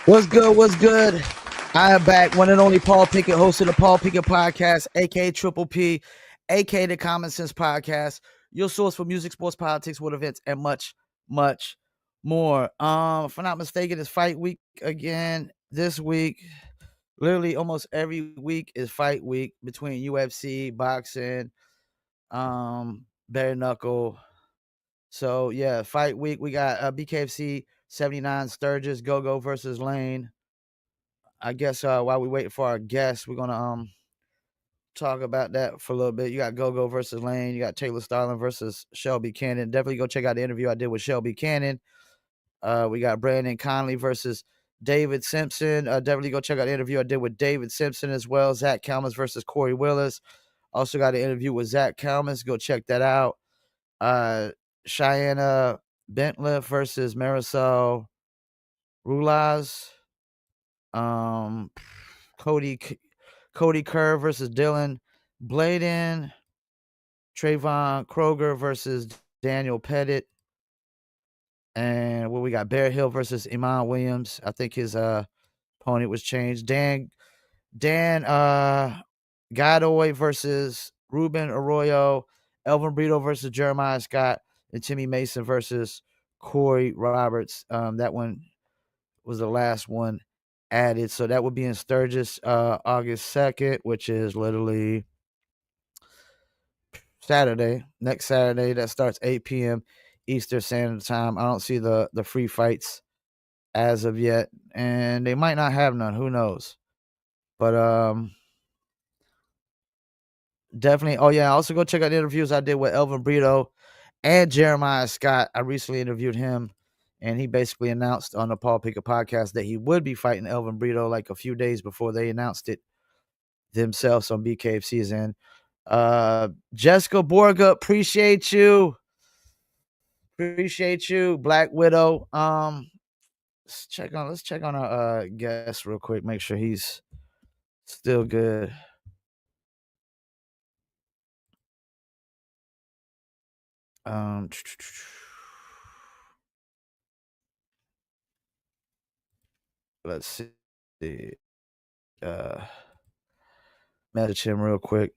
What's good? What's good? I am back, one and only Paul Pickett, host of the Paul Pickett Podcast, aka Triple P, aka the Common Sense Podcast, your source for music, sports, politics, world events, and much, much more. If I'm not mistaken, it's fight week again this week. Literally, almost every week is fight week between UFC, boxing, bare knuckle. So yeah, fight week. We got BKFC 79 Sturgis, Go versus Lane. I guess while we wait for our guests, we're gonna talk about that for a little bit. You got Go versus Lane. You got Taylor Starling versus Shelby Cannon. Definitely go check out the interview I did with Shelby Cannon. We got Brandon Conley versus David Simpson. Definitely go check out the interview I did with David Simpson as well. Zach Kalmas versus Corey Willis. Also got an interview with Zach Kalmas. Go check that out. Cheyenne Bentliff versus Marisol Rulaz. Um, Cody Kerr versus Dylan Bladen. Trayvon Kroger versus Daniel Pettit. And we got Bear Hill versus Iman Williams. I think his opponent was changed. Dan Godoy versus Ruben Arroyo. Elvin Brito versus Jeremiah Scott. And Timmy Mason versus Corey Roberts. That one was the last one added. So that would be in Sturgis August 2nd, which is literally next Saturday. That starts 8 p.m. Eastern Standard Time. I don't see the free fights as of yet, and they might not have none. Who knows? But definitely. Oh yeah, also go check out the interviews I did with Elvin Brito and Jeremiah Scott. I recently interviewed him, and he basically announced on the Paul Pickett podcast that he would be fighting Elvin Brito like a few days before they announced it themselves on BKFC's end. Jessica Borga, appreciate you. Appreciate you, Black Widow. Let's check on our guest real quick, make sure he's still good. Um let's see. Uh Message him real quick.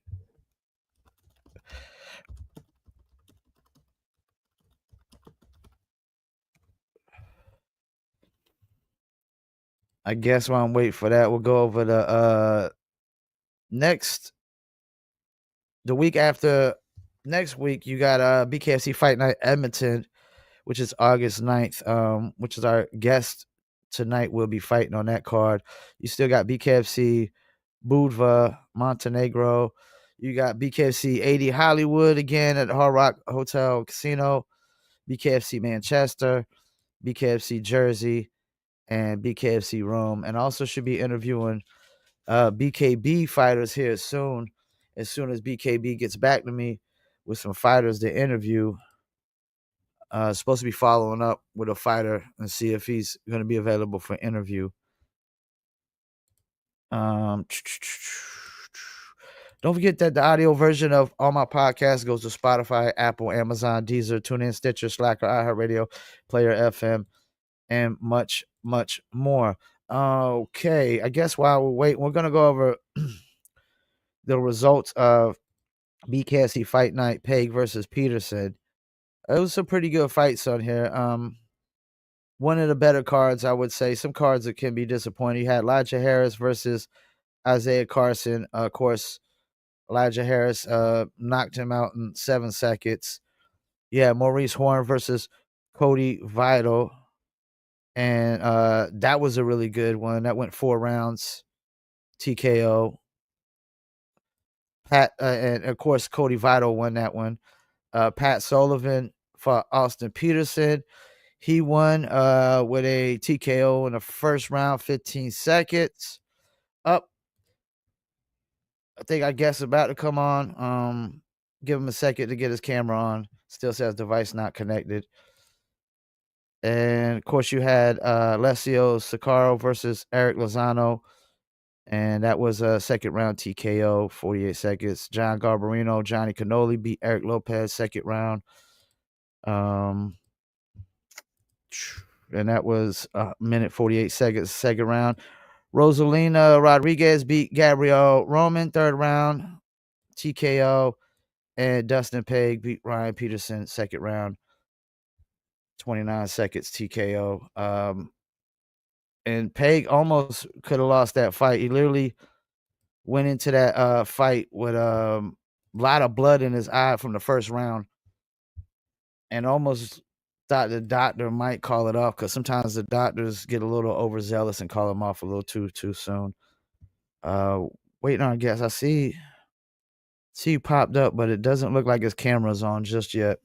I guess while I'm waiting for that, we'll go over the the week after next week. You got BKFC Fight Night Edmonton, which is August 9th, which is our guest tonight. Will be fighting on that card. You still got BKFC Budva, Montenegro. You got BKFC 80 Hollywood again at the Hard Rock Hotel Casino, BKFC Manchester, BKFC Jersey, and BKFC Rome. And also should be interviewing BKB fighters here soon. As soon as BKB gets back to me with some fighters to interview, supposed to be following up with a fighter and see if he's going to be available for interview. Don't forget that the audio version of all my podcasts goes to Spotify, Apple, Amazon, Deezer, TuneIn, Stitcher, Slacker, iHeartRadio, Player FM, and much, much more. Okay, I guess while we wait, we're gonna go over the results of BKFC Fight Night, Peg versus Peterson. It was some pretty good fights on here. One of the better cards, I would say. Some cards that can be disappointing. You had Elijah Harris versus Isaiah Carson. Of course, Elijah Harris knocked him out in 7 seconds. Yeah, Maurice Horn versus Cody Vital. And that was a really good one. That went 4 rounds. TKO. And of course, Cody Vital won that one. Pat Sullivan for Austin Peterson. He won with a TKO in the first round, 15 seconds. Up. I think I guess about to come on. Give him a second to get his camera on. Still says device not connected. And of course, you had Alessio Sicaro versus Eric Lozano. And that was a second round TKO, 48 seconds. John Garbarino, Johnny Cannoli beat Eric Lopez, second round. and that was a minute 48 seconds, second round. Rosalina Rodriguez beat Gabrielle Roman, third round, TKO. And Dustin Page beat Ryan Peterson, second round, 29 seconds, TKO. And Page almost could have lost that fight. He literally went into that fight with a lot of blood in his eye from the first round, and almost thought the doctor might call it off, because sometimes the doctors get a little overzealous and call him off a little too soon. Waiting on a guess. I see he popped up, but it doesn't look like his camera's on just yet.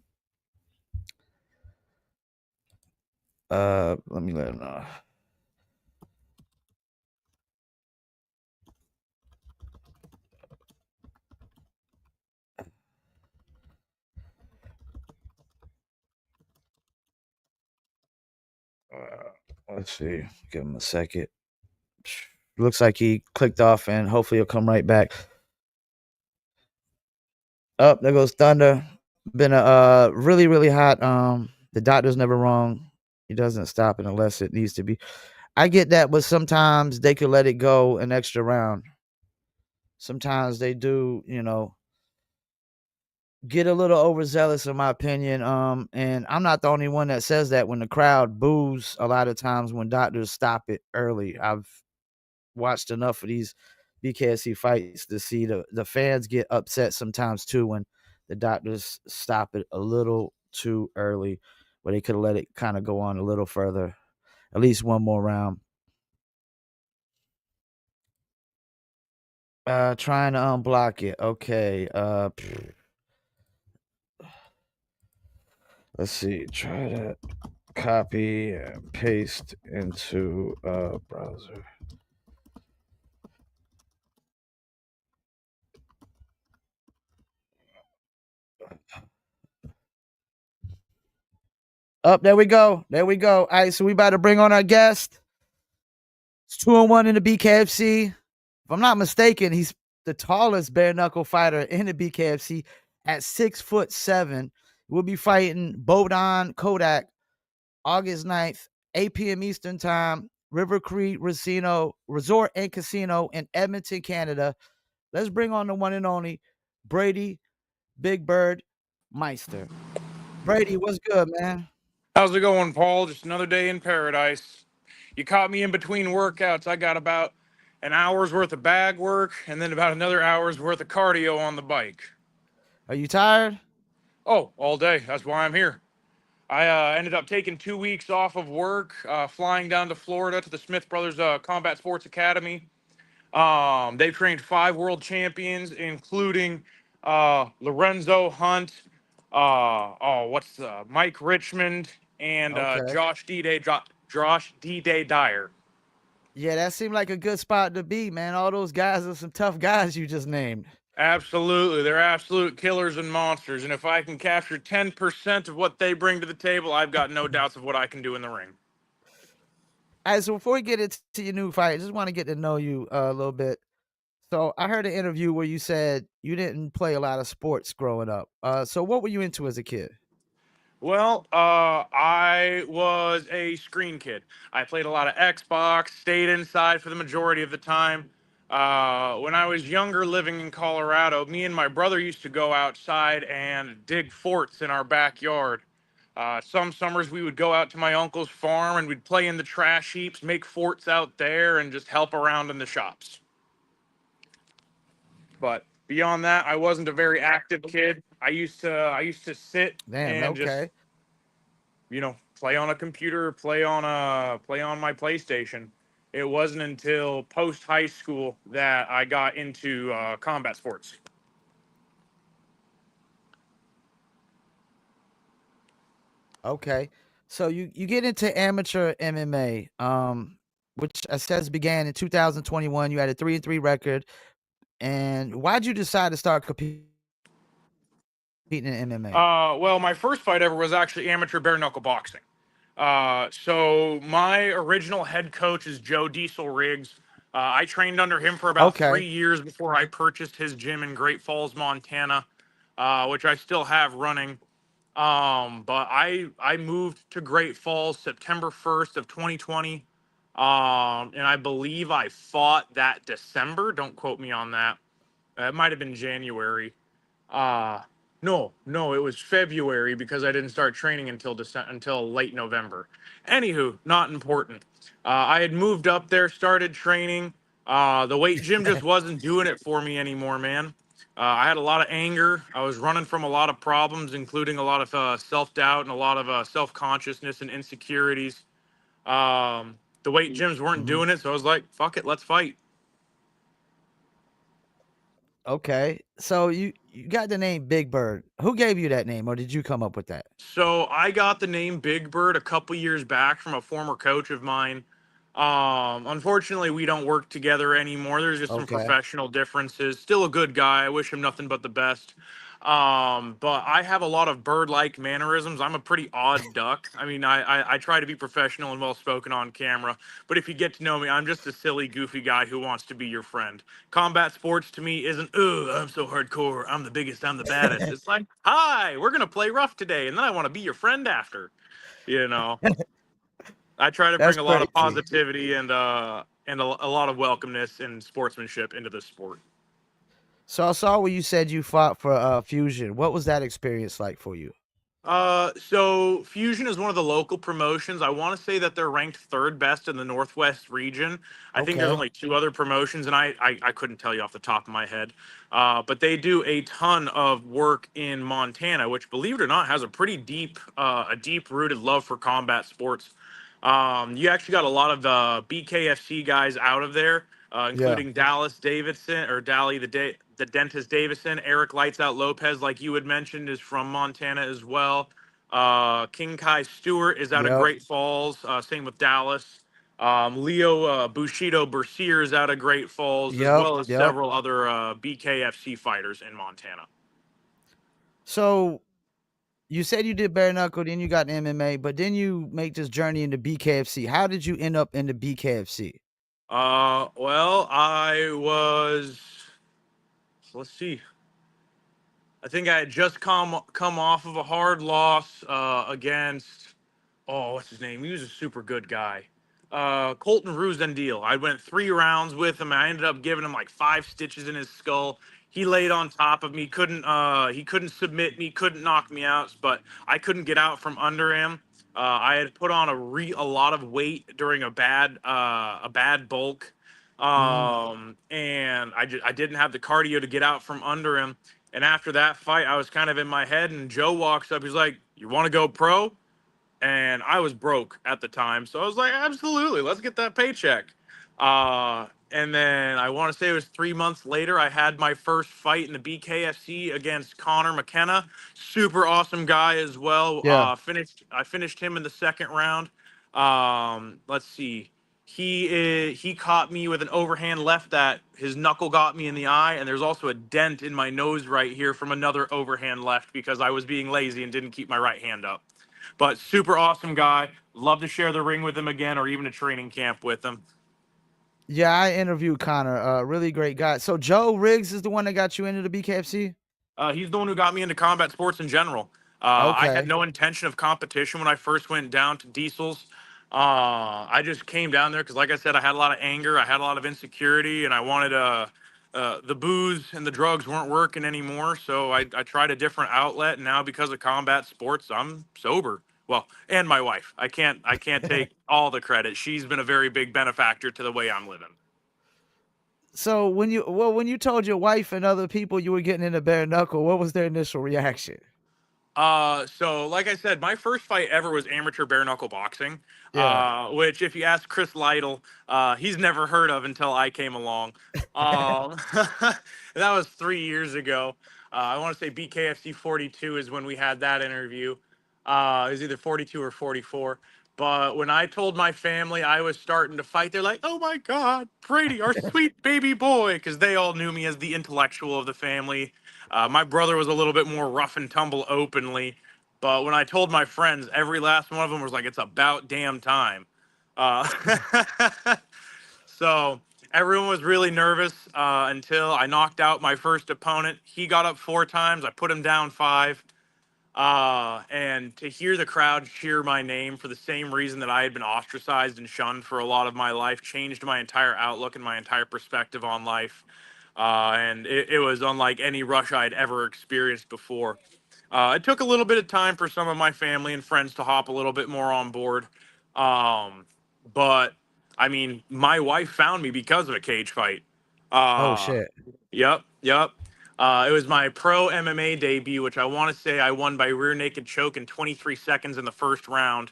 Let me let him know. Let's see. Give him a second. Looks like he clicked off, and hopefully he'll come right back. Up there goes Thunder. Been a really, really hot. The doctor's never wrong. He doesn't stop it unless it needs to be. I get that, but sometimes they could let it go an extra round. Sometimes they do, get a little overzealous, in my opinion. And I'm not the only one that says that. When the crowd boos a lot of times when doctors stop it early. I've watched enough of these BKFC fights to see the fans get upset sometimes too when the doctors stop it a little too early, where they could have let it kind of go on a little further, at least one more round. Trying to unblock it. Okay. Let's see. Try to copy and paste into a browser. Up, there we go. There we go. All right, so we about to bring on our guest. It's 2-1 in the BKFC. If I'm not mistaken, he's the tallest bare knuckle fighter in the BKFC at 6'7". We'll be fighting Bodan Kodak August 9th, 8 p.m. Eastern Time, River Creek Resort and Casino in Edmonton, Canada. Let's bring on the one and only Brady Big Bird Meister. Brady, what's good, man? How's it going, Paul? Just another day in paradise. You caught me in between workouts. I got about an hour's worth of bag work and then about another hour's worth of cardio on the bike. Are you tired? Oh, all day. That's why I'm here. I ended up taking 2 weeks off of work, flying down to Florida to the Smith Brothers Combat Sports Academy. They've trained 5 world champions, including Lorenzo Hunt, Mike Richmond, and Okay. Josh D-Day Dyer. Yeah, that seemed like a good spot to be, man. All those guys are some tough guys you just named. Absolutely. They're absolute killers and monsters. And if I can capture 10% of what they bring to the table, I've got no doubts of what I can do in the ring. All right, so before we get into your new fight, I just want to get to know you a little bit. So I heard an interview where you said you didn't play a lot of sports growing up. So what were you into as a kid? Well, I was a screen kid. I played a lot of Xbox, stayed inside for the majority of the time. When I was younger, living in Colorado, me and my brother used to go outside and dig forts in our backyard. Some summers we would go out to my uncle's farm and we'd play in the trash heaps, make forts out there, and just help around in the shops. But beyond that, I wasn't a very active kid. I used to sit Damn, and just okay. play on a computer, play on my PlayStation. It wasn't until post high school that I got into combat sports. Okay. So you get into amateur MMA, which it says began in 2021. You had a 3-3 record. And why'd you decide to start competing in MMA? Well, my first fight ever was actually amateur bare knuckle boxing. So my original head coach is Joe Diesel Riggs. I trained under him for about Okay. 3 years before I purchased his gym in Great Falls, Montana, which I still have running. But I moved to Great Falls September 1st of 2020. And I believe I fought that December. Don't quote me on that. It might have been January. Uh no, it was February because I didn't start training until late November. Anywho, not important. I had moved up there, started training. The weight gym just wasn't doing it for me anymore, man. I had a lot of anger. I was running from a lot of problems, including a lot of self doubt and a lot of self consciousness and insecurities. The weight gyms weren't Mhm. doing it, so I was like, "Fuck it, let's fight." Okay. So you got the name Big Bird. Who gave you that name, or did you come up with that? So I got the name Big Bird a couple years back from a former coach of mine. Unfortunately, we don't work together anymore. There's just some Okay. professional differences. Still a good guy. I wish him nothing but the best. But I have a lot of bird-like mannerisms. I'm a pretty odd duck. I mean, I try to be professional and well-spoken on camera. But if you get to know me, I'm just a silly, goofy guy who wants to be your friend. Combat sports to me isn't, oh, I'm so hardcore. I'm the biggest. I'm the baddest. It's like, hi, we're gonna play rough today, and then I want to be your friend after. You know, I try to That's bring a lot of crazy. positivity and a lot of welcomeness and sportsmanship into the sport. So I saw where you said you fought for Fusion. What was that experience like for you? So Fusion is one of the local promotions. I want to say that they're ranked third best in the Northwest region. I think there's Okay. only two other promotions, and I couldn't tell you off the top of my head. But they do a ton of work in Montana, which, believe it or not, has a deep rooted love for combat sports. You actually got a lot of the BKFC guys out of there, Yeah. including Dallas Davidson or Dally the Dentist Davison. Eric Lights Out Lopez, like you had mentioned, is from Montana as well. King Kai Stewart is out of Yep. Great Falls. Same with Dallas. Leo Bushido Bercier is out of Great Falls, as Yep. well as Yep. several other BKFC fighters in Montana. So you said you did bare knuckle, then you got MMA, but then you make this journey into BKFC. How did you end up in the BKFC? Well, I was. Let's see. I think I had just come off of a hard loss against, oh, what's his name? He was a super good guy. Colton Ruzendeel. I went 3 rounds with him. I ended up giving him like 5 stitches in his skull. He laid on top of me. He couldn't submit me. Couldn't knock me out. But I couldn't get out from under him. I had put on a lot of weight during a bad bulk. Mhm. And I didn't have the cardio to get out from under him. And after that fight, I was kind of in my head. And Joe walks up. He's like, "You want to go pro?" And I was broke at the time, so I was like, absolutely, let's get that paycheck. And then I want to say it was 3 months later, I had my first fight in the BKFC against Connor McKenna. Super awesome guy as well. Yeah. I finished him in the second round. Let's see. He caught me with an overhand left that his knuckle got me in the eye, and there's also a dent in my nose right here from another overhand left because I was being lazy and didn't keep my right hand up. But super awesome guy. Love to share the ring with him again or even a training camp with him. Yeah, I interviewed Connor. Really great guy. So Joe Riggs is the one that got you into the BKFC? He's the one who got me into combat sports in general. I had Okay. no intention of competition when I first went down to Diesel's. I just came down there because, like I said, I had a lot of anger, I had a lot of insecurity, and I wanted the booze and the drugs weren't working anymore. So I tried a different outlet, and now because of combat sports, I'm sober. Well, and my wife. I can't take all the credit. She's been a very big benefactor to the way I'm living. So when you told your wife and other people you were getting into bare knuckle, what was their initial reaction? So like I said, my first fight ever was amateur bare knuckle boxing, Yeah. which if you ask Chris Lytle, he's never heard of until I came along. Um, that was 3 years ago. I want to say BKFC 42 is when we had that interview. It was either 42 or 44. But when I told my family I was starting to fight, they're like, "Oh my God, Brady, our sweet baby boy," because they all knew me as the intellectual of the family. My brother was a little bit more rough and tumble openly, but when I told my friends, every last one of them was like, "It's about damn time." Uh, so everyone was really nervous until I knocked out my first opponent. He got up 4 times. I put him down 5. And to hear the crowd cheer my name for the same reason that I had been ostracized and shunned for a lot of my life changed my entire outlook and my entire perspective on life. And it was unlike any rush I'd ever experienced before. It took a little bit of time for some of my family and friends to hop a little bit more on board. Um, but I mean, my wife found me because of a cage fight. Oh Uh, shit. yep, yep. It was my pro MMA debut, which I want to say I won by rear naked choke in 23 seconds in the first round.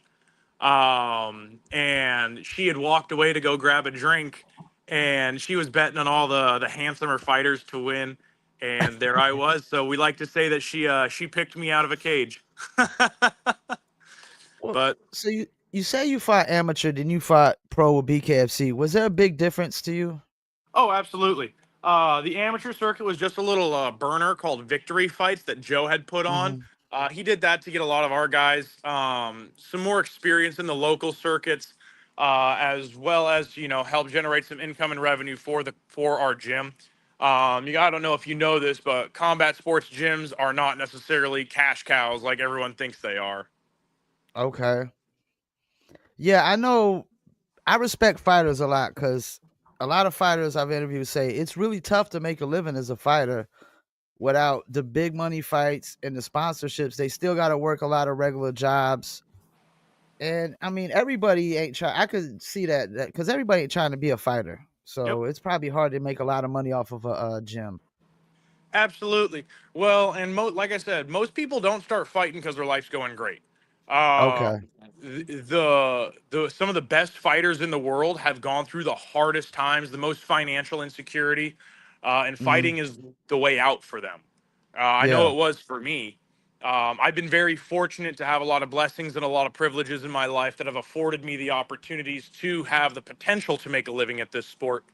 And she had walked away to go grab a drink, and she was betting on all the handsomer fighters to win. And there I was. So we like to say that she picked me out of a cage. Well, But so you say you fought amateur, then you fought pro with BKFC. Was there a big difference to you? oh, absolutely. The amateur circuit was just a little burner called Victory Fights that Joe had put on. Mhm. He did that to get a lot of our guys some more experience in the local circuits, as well as help generate some income and revenue for our gym. I don't know if you know this, but combat sports gyms are not necessarily cash cows like everyone thinks they are. Okay. Yeah, I know. I respect fighters a lot because a lot of fighters I've interviewed say it's really tough to make a living as a fighter without the big money fights and the sponsorships. They still got to work a lot of regular jobs. And I mean, everybody ain't trying. I could see that because everybody ain't trying to be a fighter. Yep. So it's probably hard to make a lot of money off of a gym. Absolutely. Well, and like I said, most people don't start fighting because their life's going great. Uh, Okay. the some of the best fighters in the world have gone through the hardest times, the most financial insecurity, and Hmm. fighting is the way out for them. I know Yeah. it was for me. I've been very fortunate to have a lot of blessings and a lot of privileges in my life that have afforded me the opportunities to have the potential to make a living at this sport.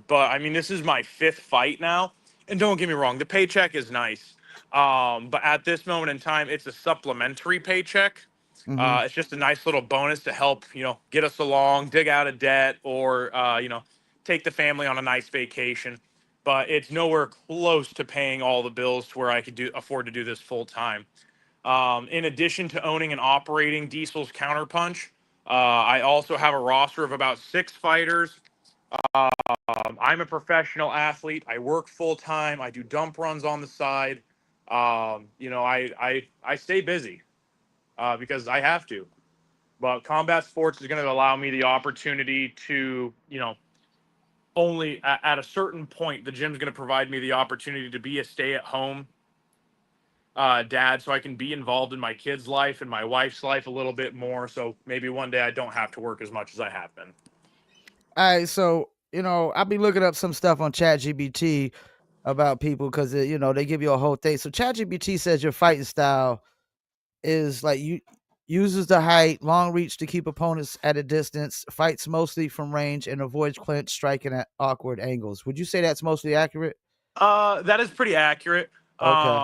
But I mean, this is my fifth fight now, and don't get me wrong, the paycheck is nice. But at this moment in time, it's a supplementary paycheck. Hmm. It's just a nice little bonus to help, get us along, dig out of debt, or take the family on a nice vacation. But it's nowhere close to paying all the bills to where I could afford to do this full time. In addition to owning and operating Diesel's Counterpunch, I also have a roster of about 6 fighters. I'm a professional athlete. I work full time. I do dump runs on the side. I stay busy because I have to. But combat sports is going to allow me the opportunity to, only at a certain point, the gym's going to provide me the opportunity to be a stay at home dad so I can be involved in my kids' life and my wife's life a little bit more. So maybe one day I don't have to work as much as I have been. All right. So I'll be looking up some stuff on ChatGPT about people because they give you a whole thing. So ChatGPT says your fighting style is like you uses the height, long reach to keep opponents at a distance, fights mostly from range, and avoids clinch striking at awkward angles. Would you say that's mostly accurate? That is pretty accurate. Okay.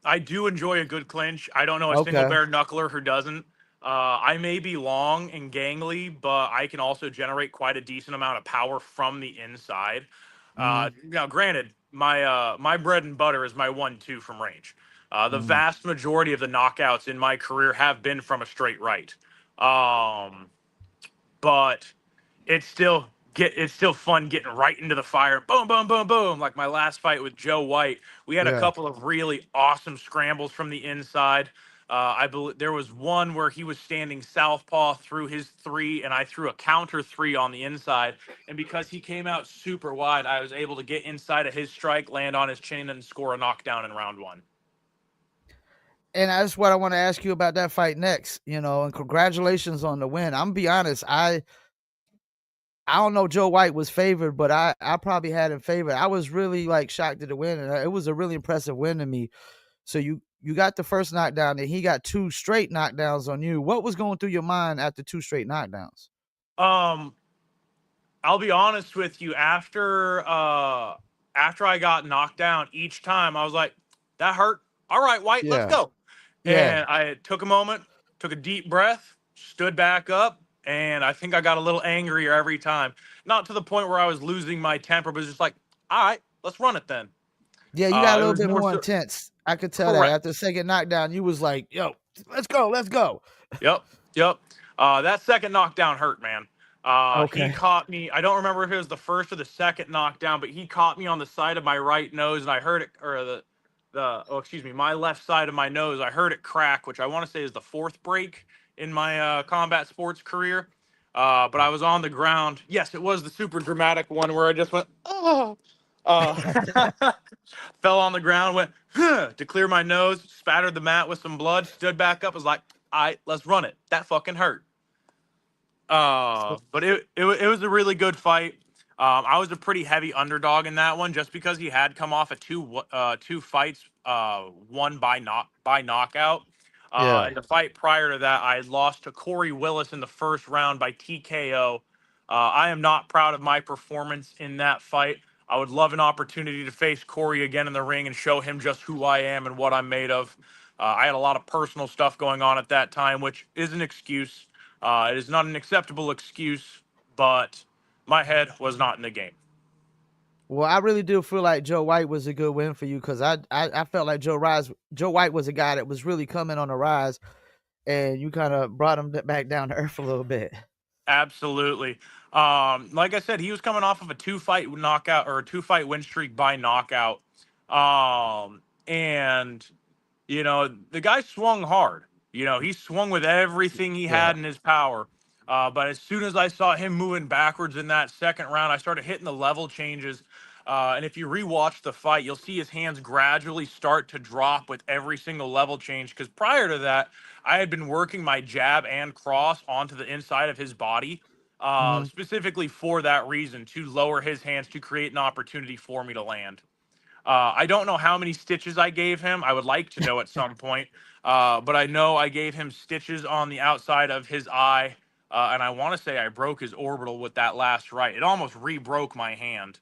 I do enjoy a good clinch. I don't know a single Okay. bare knuckler who doesn't. I may be long and gangly, but I can also generate quite a decent amount of power from the inside. Mm-hmm. Now, granted, my bread and butter is my 1-2 from range. The Mm-hmm. vast majority of the knockouts in my career have been from a straight right. Um, but it's still fun getting right into the fire. Boom, boom, boom, boom. Like my last fight with Joe White, we had a Yeah. couple of really awesome scrambles from the inside. I believe there was one where he was standing southpaw through his three, and I threw a counter three on the inside. And because he came out super wide, I was able to get inside of his strike, land on his chin, and score a knockdown in round one. And that's what I want to ask you about that fight next. And congratulations on the win. I'm gonna be honest. I don't know. Joe White was favored, but I probably had him favored. I was really like shocked at the win, and it was a really impressive win to me. So you got the first knockdown, and he got two straight knockdowns on you. What was going through your mind after two straight knockdowns? Um, I'll be honest with you. After I got knocked down each time, I was like, "That hurt. All right, White, let's Yeah, go." yeah. And I took a moment, took a deep breath, stood back up, and I think I got a little angrier every time. Not to the point where I was losing my temper, but it was just like, "All right, let's run it then." Yeah, you got a It little was bit more more so intense. I could tell that correct. after the second knockdown, you was like, "Yo, let's go, let's go." Yep, yep. That second knockdown hurt, man. He Okay. caught me. I don't remember if it was the first or the second knockdown, but he caught me on the side of my right nose, and I heard it, or excuse me, my left side of my nose. I heard it crack, which I want to say is the fourth break in my combat sports career. But I was on the ground. Yes, it was the super dramatic one where I just went, oh. Uh, fell on the ground, went huh, to clear my nose, spattered the mat with some blood, stood back up, was like, all right, let's run it. That fucking hurt. So, But it was a really good fight. I was a pretty heavy underdog in that one, just because he had come off of two fights, one by knockout. yeah. In the fight prior to that, I had lost to Corey Willis in the first round by TKO. I am not proud of my performance in that fight. I would love an opportunity to face Corey again in the ring and show him just who I am and what I'm made of. I had a lot of personal stuff going on at that time, which is an excuse. It is not an acceptable excuse, but my head was not in the game. Well, I really do feel like Joe White was a good win for you because I felt like Joe White was a guy that was really coming on the rise, and you kind of brought him back down to earth a little bit. Absolutely. Like I said, he was coming off of a two-fight knockout or a two-fight win streak by knockout. And the guy swung hard. He swung with everything he Yeah. had in his power. But as soon as I saw him moving backwards in that second round, I started hitting the level changes. And if you rewatch the fight, you'll see his hands gradually start to drop with every single level change. Because prior to that, I had been working my jab and cross onto the inside of his body, Hmm. specifically for that reason, to lower his hands to create an opportunity for me to land. I don't know how many stitches I gave him. I would like to know at some point. But I know I gave him stitches on the outside of his eye. And I want to say I broke his orbital with that last right. It almost re-broke my hand.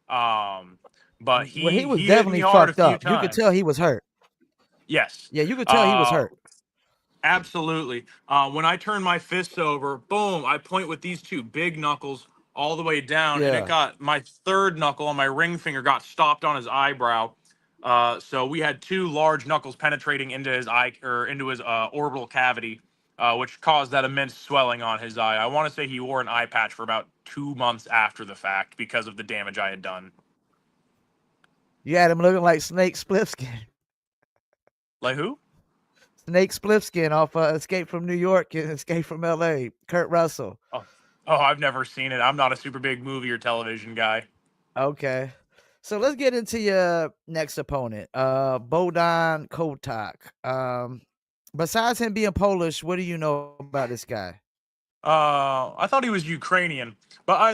Um, but Well, he was he hit me definitely hard a fucked few up. You could tell times. he was hurt. Yes. Yeah, you could tell he was Uh, hurt. Absolutely. When I turn my fists over, boom, I point with these two big knuckles all the way down, and it Yeah. got my third knuckle on my ring finger got stopped on his eyebrow. So we had two large knuckles penetrating into his eye or into his orbital cavity, which caused that immense swelling on his eye. I want to say he wore an eye patch for about 2 months after the fact because of the damage I had done. You had him looking like Snake Splitskin. Like who? Snake Splitskin off Escape from New York and Escape from L.A. Kurt Russell. Oh, oh, I've never seen it. I'm not a super big movie or television guy. Okay. So let's get into your next opponent, Bodan Kotak. Besides him being Polish, what do you know about this guy? I thought he was Ukrainian, but I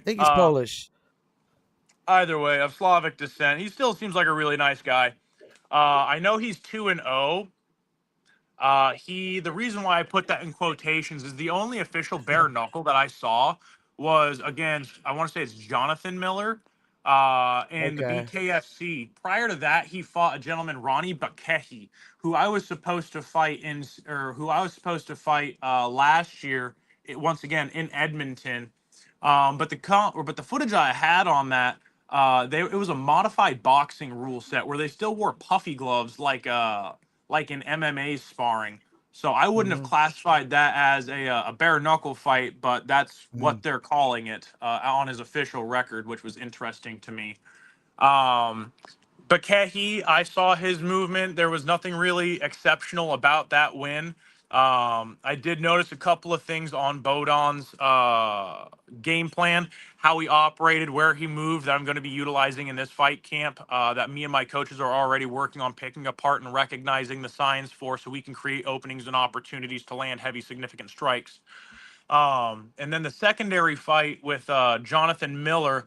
think he's Polish. either way, of Slavic descent, he still seems like a really nice guy. I know he's 2-0. The reason why I put that in quotations is the only official bare knuckle that I saw was against, I want to say it's Jonathan Miller, in the Okay. BKFC. Prior to that, he fought a gentleman, Ronnie Bakehi, who I was supposed to fight last year, once again in Edmonton. But the footage I had on that, it was a modified boxing rule set where they still wore puffy gloves like in MMA sparring. So I wouldn't have Hmm. classified that as a bare knuckle fight, but that's Hmm. what they're calling it on his official record, which was interesting to me. Um, Bakehi, I saw his movement. There was nothing really exceptional about that win. I did notice a couple of things on Bodon's game plan, how he operated, where he moved, that I'm going to be utilizing in this fight camp, that me and my coaches are already working on picking apart and recognizing the signs for so we can create openings and opportunities to land heavy, significant strikes. And then the secondary fight with Jonathan Miller.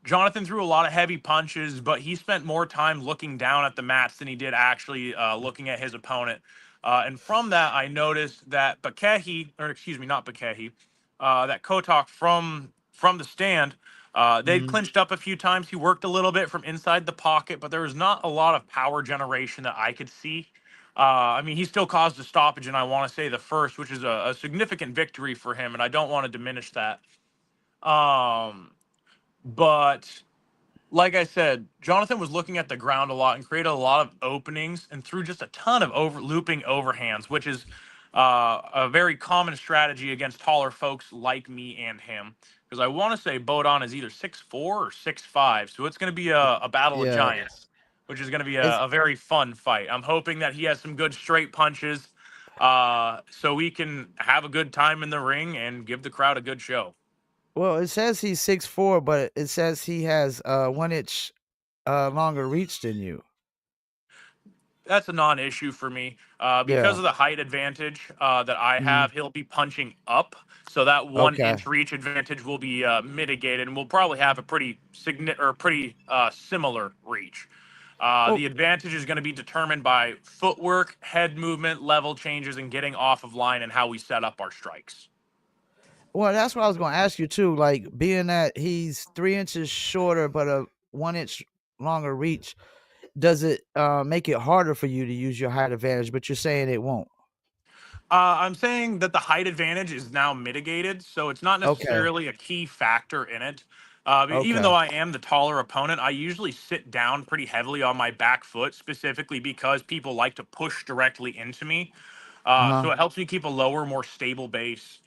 Jonathan threw a lot of heavy punches, but he spent more time looking down at the mats than he did actually looking at his opponent. And from that, I noticed that Bakehi, or excuse me, not Bakehi, that Kotok from the stand, they'd Hmm. clinched up a few times. He worked a little bit from inside the pocket, but there was not a lot of power generation that I could see. I mean, he still caused a stoppage, and I want to say the first, which is a significant victory for him, and I don't want to diminish that. Um, but like I said, Jonathan was looking at the ground a lot and created a lot of openings and threw just a ton of looping overhands, which is a very common strategy against taller folks like me and him. Because I want to say Bodon is either 6'4" or 6'5", so it's going to be a battle of Yeah, giants, which is going to be it's a very fun fight. I'm hoping that he has some good straight punches, so we can have a good time in the ring and give the crowd a good show. well, it says he's 6'4", but it says he has 1 inch longer reach than you. That's a non-issue for me because Yeah. of the height advantage that I Mhm. have. He'll be punching up, so that one Okay. inch reach advantage will be mitigated, and we'll probably have a pretty similar reach. Well, The advantage is going to be determined by footwork, head movement, level changes, and getting off of line and how we set up our strikes. well, that's what I was going to ask you too. Like, being that he's 3 inches shorter but a 1 inch longer reach, does it make it harder for you to use your height advantage? But you're saying it won't. I'm saying that the height advantage is now mitigated, so it's not Okay. necessarily a key factor in it. Even though Okay. I am the taller opponent, I usually sit down pretty heavily on my back foot, specifically because people like to push directly into me. Uh huh. So it helps me keep a lower, more stable base.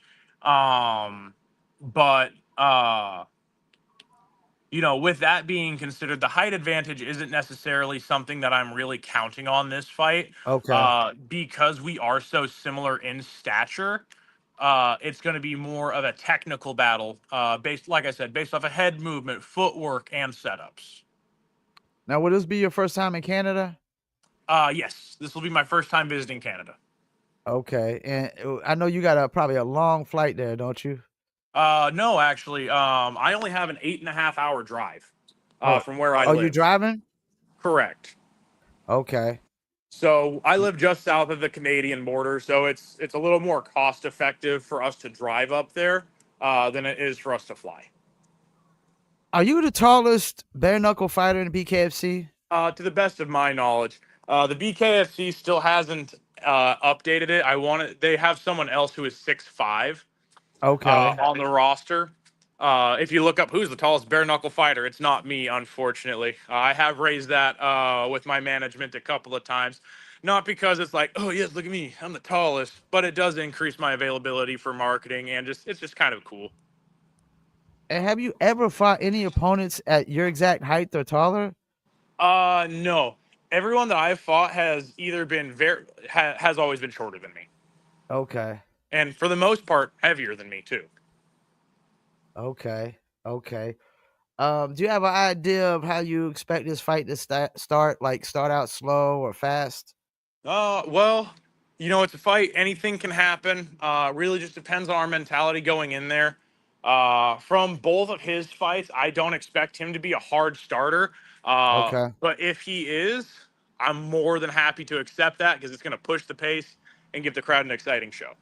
Um, but with that being considered, the height advantage isn't necessarily something that I'm really counting on this fight Okay. because we are so similar in stature. It's going to be more of a technical battle based, like I said, based off of head movement, footwork, and setups. Now, will this be your first time in Canada? Yes, this will be my first time visiting Canada. Okay, and I know you got probably a long flight there, don't you? No, actually, I only have an 8.5 hour drive Oh, from where I are you live. driving? Correct. Okay. So I live just south of the Canadian border, so it's a little more cost effective for us to drive up there than it is for us to fly. Are you the tallest bare knuckle fighter in the BKFC? To the best of my knowledge, the BKFC still hasn't updated it. I want it. They have someone else who is 6'5" Okay. on the roster. If you look up who's the tallest bare knuckle fighter, it's not me, unfortunately. I have raised that with my management a couple of times. Not because it's like, oh yes, look at me, I'm the tallest, but it does increase my availability for marketing and it's just kind of cool. And have you ever fought any opponents at your exact height or taller? No. Everyone that I've fought has either been has always been shorter than me, Okay. and for the most part, heavier than me too. Okay. Okay. Do you have an idea of how you expect this fight to start? Like, start out slow or fast? Well, it's a fight. Anything can happen. Really just depends on our mentality going in there. From both of his fights, I don't expect him to be a hard starter. Okay. But if he is, I'm more than happy to accept that because it's going to push the pace and give the crowd an exciting show.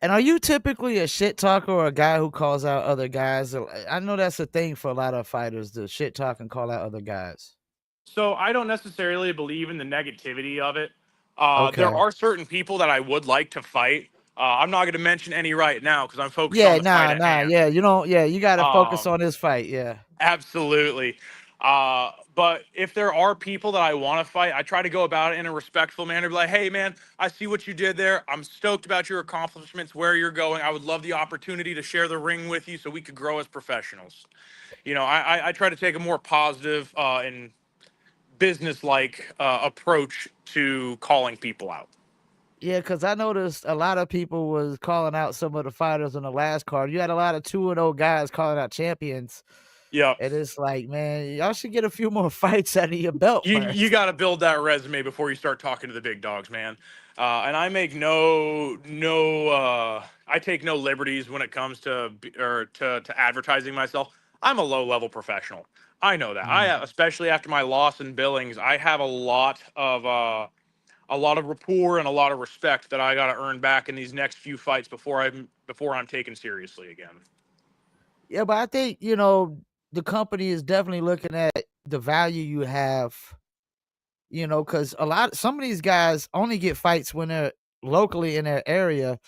And are you typically a shit talker or a guy who calls out other guys? I know that's a thing for a lot of fighters, to shit talk and call out other guys. So I don't necessarily believe in the negativity of it. There Okay. are certain people that I would like to fight. I'm not going to mention any right now because I'm focused on Yeah, the fight nah, at nah. hand. Yeah, you don't. Yeah, you got to focus Um, on this fight. Yeah. Absolutely. But if there are people that I want to fight, I try to go about it in a respectful manner. Be like, hey, man, I see what you did there. I'm stoked about your accomplishments, where you're going. I would love the opportunity to share the ring with you so we could grow as professionals. I try to take a more positive and business-like approach to calling people out. Yeah, because I noticed a lot of people was calling out some of the fighters on the last card. You had a lot of 2-0 guys calling out champions, Yeah. and it's like, man, y'all should get a few more fights under your belt You first. got to build that resume before you start talking to the big dogs, man. And I make I take no liberties when it comes to advertising myself. I'm a low level professional. I know that. Mhm. Especially after my loss in Billings, I have a lot of rapport and a lot of respect that I got to earn back in these next few fights before I'm taken seriously again. Yeah, but I think the company is definitely looking at the value you have. Because some of these guys only get fights when they're locally in their area,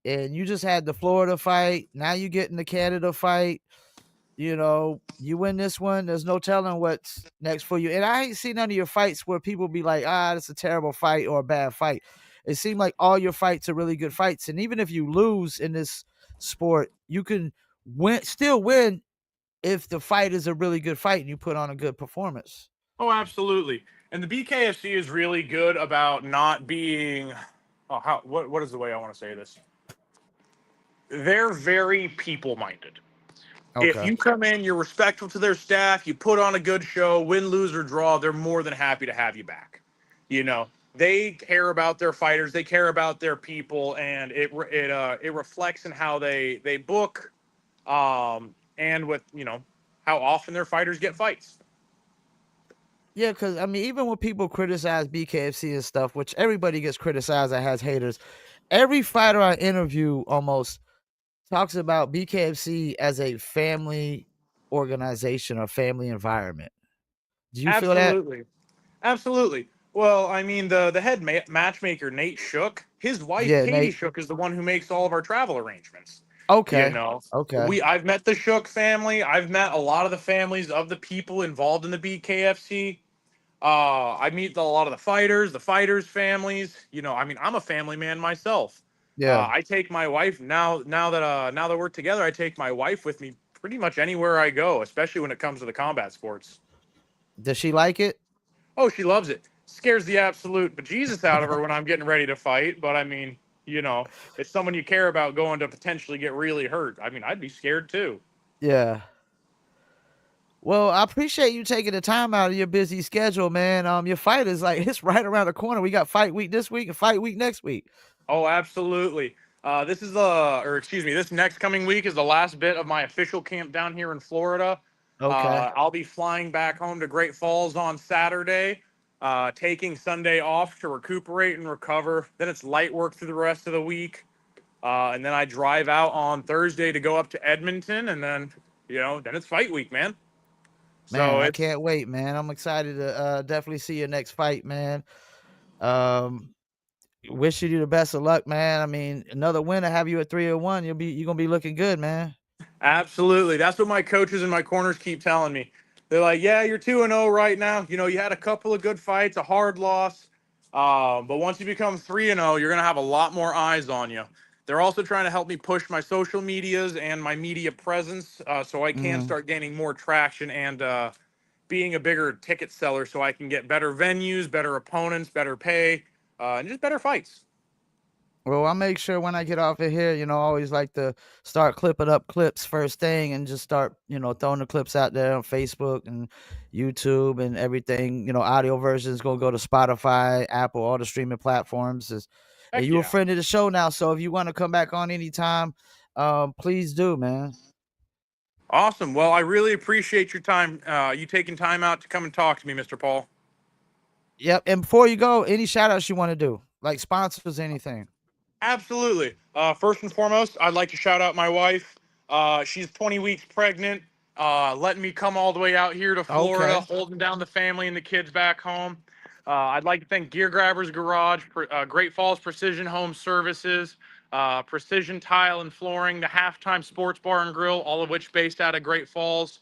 and you just had the Florida fight. Now you getting the Canada fight. you win this one. There's no telling what's next for you. And I ain't seen none of your fights where people be like, that's a terrible fight or a bad fight. It seemed like all your fights are really good fights. And even if you lose in this sport, you can still win if the fight is a really good fight and you put on a good performance. Oh, absolutely. And the BKFC is really good about not being. Oh, what is the way I want to say this? They're very people minded. If Okay. you come in, you're respectful to their staff, you put on a good show, win, lose, or draw, they're more than happy to have you back. You know, they care about their fighters, they care about their people, and it reflects in how they book, and with how often their fighters get fights. Yeah, because I mean, even when people criticize BKFC and stuff, which everybody gets criticized that has haters, every fighter I interview almost talks about BKFC as a family organization or family environment. Do you feel that? Absolutely. Absolutely. Well, I mean, the head matchmaker, Nate Shook, his wife, Yeah, Katie Nate. Shook, is the one who makes all of our travel arrangements. You Okay. know, Okay. I've met the Shook family. I've met a lot of the families of the people involved in the BKFC. I meet a lot of the fighters' families. I mean, I'm a family man myself. Yeah. I take my wife now that we're together. I take my wife with me pretty much anywhere I go, especially when it comes to the combat sports. Does she like it? Oh, she loves it. Scares the absolute bejesus out of her when I'm getting ready to fight. But I mean, it's someone you care about going to potentially get really hurt. I mean, I'd be scared too. Yeah. Well, I appreciate you taking the time out of your busy schedule, man. Your fight is like it's right around the corner. We got fight week this week and fight week next week. Oh, absolutely. This next coming week is the last bit of my official camp down here in Florida. Okay. I'll be flying back home to Great Falls on Saturday, taking Sunday off to recuperate and recover. Then it's light work through the rest of the week. And then I drive out on Thursday to go up to Edmonton, and then it's fight week, man. Man, So I it's can't wait, man. I'm excited to definitely see your next fight, man. Um, wishing you the best of luck, man. I mean, another win to have you at 3-1. You're gonna be looking good, man. Absolutely. That's what my coaches and my corners keep telling me. They're like, "Yeah, you're 2-0 right now. You had a couple of good fights, a hard loss, but once you become 3-0, you're gonna have a lot more eyes on you." They're also trying to help me push my social medias and my media presence, so I can Mm. start gaining more traction and being a bigger ticket seller, so I can get better venues, better opponents, better pay, and just better fights. Well, I'll make sure when I get off of here, I always like to start clipping up clips first thing and just start, throwing the clips out there on Facebook and YouTube and everything. Audio versions gonna go to Spotify, Apple, all the streaming platforms. And Heck you a yeah. friend of the show now, so if you want to come back on anytime, please do, man. Awesome. Well, I really appreciate your time. You taking time out to come and talk to me, Mr. Paul. Yep. And before you go, any shout outs you want to do, like sponsors, anything? Absolutely. First and foremost, I'd like to shout out my wife. She's 20 weeks pregnant, letting me come all the way out here to Florida, Okay, holding down the family and the kids back home. I'd like to thank Gear Grabbers Garage, Great Falls Precision Home Services, Precision Tile and Flooring, the Halftime Sports Bar and Grill, all of which based out of Great Falls.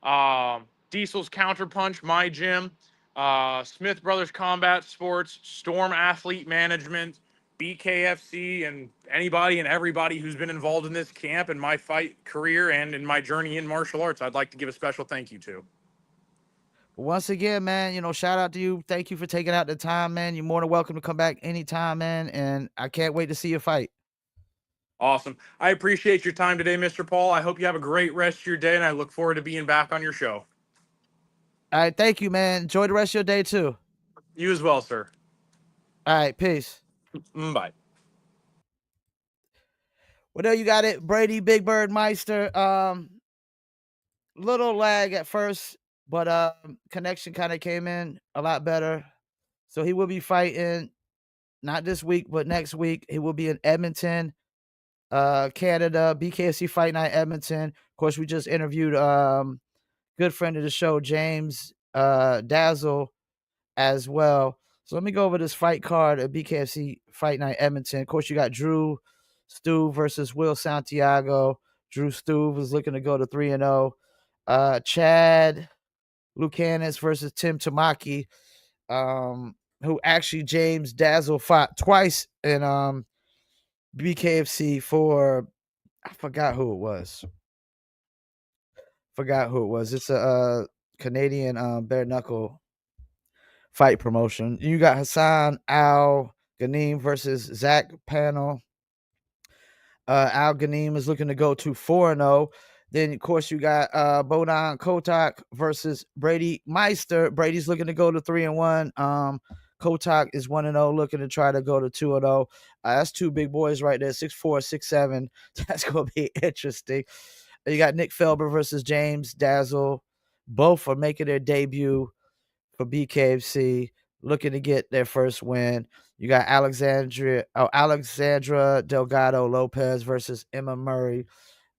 Diesel's Counterpunch, my gym, Smith Brothers Combat Sports, Storm Athlete Management, BKFC, and anybody and everybody who's been involved in this camp and my fight career and in my journey in martial arts, I'd like to give a special thank you to. once again, man, shout out to you. Thank you for taking out the time, man. You're more than welcome to come back anytime, man. And I can't wait to see you fight. Awesome. I appreciate your time today, Mr. Paul. I hope you have a great rest of your day, and I look forward to being back on your show. All right, thank you, man. Enjoy the rest of your day too. You as well, sir. All right, peace. Bye. Well, there you got it, Brady, Big Bird, Meister. Little lag at first, but connection kind of came in a lot better. So he will be fighting not this week, but next week. He will be in Edmonton, Canada, BKFC Fight Night, Edmonton. Of course, we just interviewed good friend of the show, James Dazzle, as well. So let me go over this fight card at BKFC Fight Night Edmonton. Of course, you got Drew Stu versus Will Santiago. Drew Stu was looking to go to 3-0. Chad Lucanis versus Tim Tamaki, who actually James Dazzle fought twice in BKFC for, I forgot who it was. It's a Canadian bare knuckle fight promotion. You got Hassan Al Ghanim versus Zach Panel. Al Ghanim is looking to go to 4-0. Then, of course, you got Bodan Kotak versus Brady Meister. Brady's looking to go to 3-1. Kotak is 1-0, looking to try to go to 2-0. That's two big boys right there, 6'4", 6'7". That's going to be interesting. You got Nick Felber versus James Dazzle. Both are making their debut for BKFC, looking to get their first win. You got Alexandra Delgado Lopez versus Emma Murray.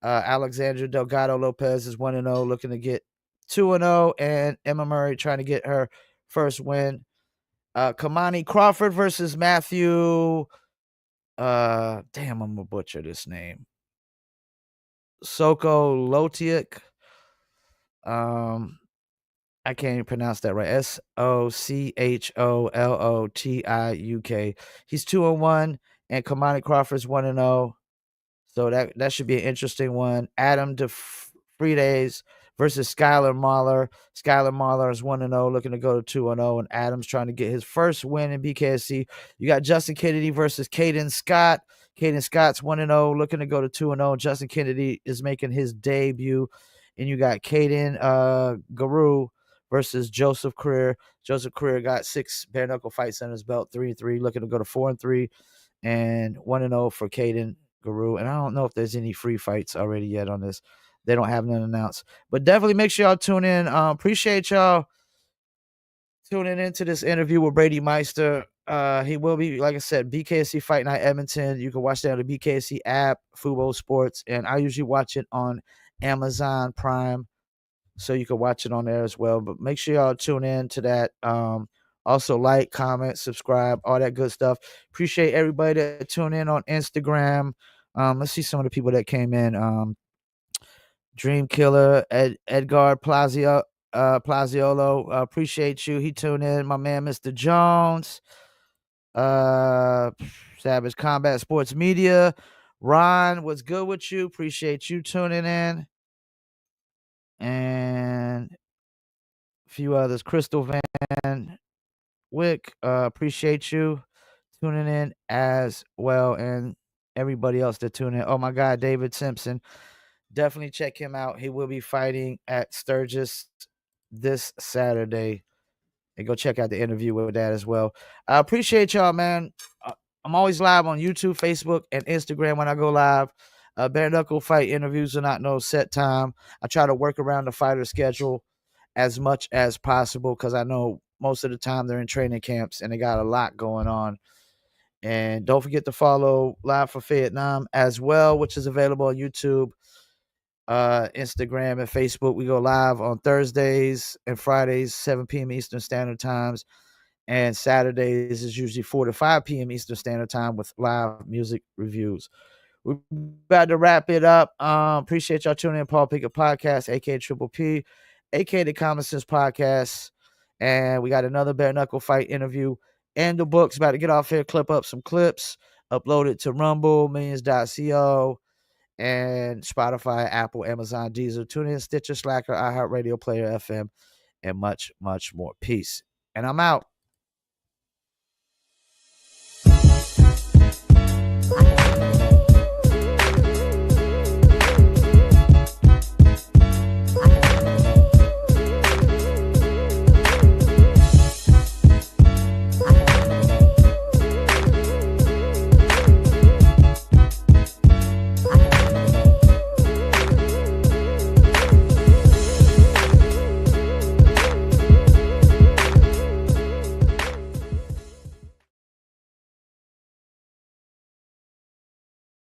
Alexandra Delgado Lopez is 1-0, looking to get 2-0, and Emma Murray trying to get her first win. Kamani Crawford versus Matthew. I'm gonna butcher this name. Soko Lotiuk. I can't even pronounce that right. Socholotiuk. He's 2-1, and Kamani Crawford's 1-0. So that should be an interesting one. Adam DeFrides versus Skylar Mahler. Skylar Mahler is 1-0, looking to go to 2-0, and Adam's trying to get his first win in BKSC. You got Justin Kennedy versus Caden Scott. Caden Scott's 1-0, looking to go to 2-0. Justin Kennedy is making his debut. And you got Caden Guru versus Joseph Career. Joseph Career got 6 bare knuckle fights on his belt, 3-3, looking to go to 4-3, and 1-0 for Caden Guru. And I don't know if there's any free fights already yet on this. They don't have none announced. But definitely make sure y'all tune in. Appreciate y'all tuning into this interview with Brady Meister. He will be, like I said, BKSC Fight Night Edmonton. You can watch that on the BKSC app, Fubo Sports, and I usually watch it on Amazon Prime, so you can watch it on there as well. But make sure y'all tune in to that. Also like, comment, subscribe, all that good stuff. Appreciate everybody that tune in on Instagram. Let's see some of the people that came in. Dream Killer, Edgar Plaziolo, appreciate you. He tuned in. My man, Mr. Jones. Savage Combat Sports Media. Ron, what's good with you? Appreciate you tuning in. And a few others. Crystal Van Wick, appreciate you tuning in as well. And everybody else that tune in. Oh my God, David Simpson. Definitely check him out. He will be fighting at Sturgis this Saturday. And go check out the interview with that as well. I appreciate y'all, man. I'm always live on YouTube, Facebook, and Instagram when I go live. Bare knuckle fight interviews are not no set time. I try to work around the fighter schedule as much as possible because I know most of the time they're in training camps and they got a lot going on. And don't forget to follow Live for Vietnam as well, which is available on YouTube, Instagram, and Facebook. We go live on Thursdays and Fridays, 7 p.m. Eastern Standard Times. And Saturdays is usually 4 to 5 p.m. Eastern Standard Time with live music reviews. We're about to wrap it up. Appreciate y'all tuning in. Paul Pickett Podcast, aka Triple P, aka the Common Sense Podcast. And we got another bare knuckle fight interview in the books. About to get off here, clip up some clips, upload it to Rumble, Millions.co, and Spotify, Apple, Amazon, Deezer, TuneIn, Stitcher, Slacker, iHeartRadio, Player FM, and much, much more. Peace. And I'm out.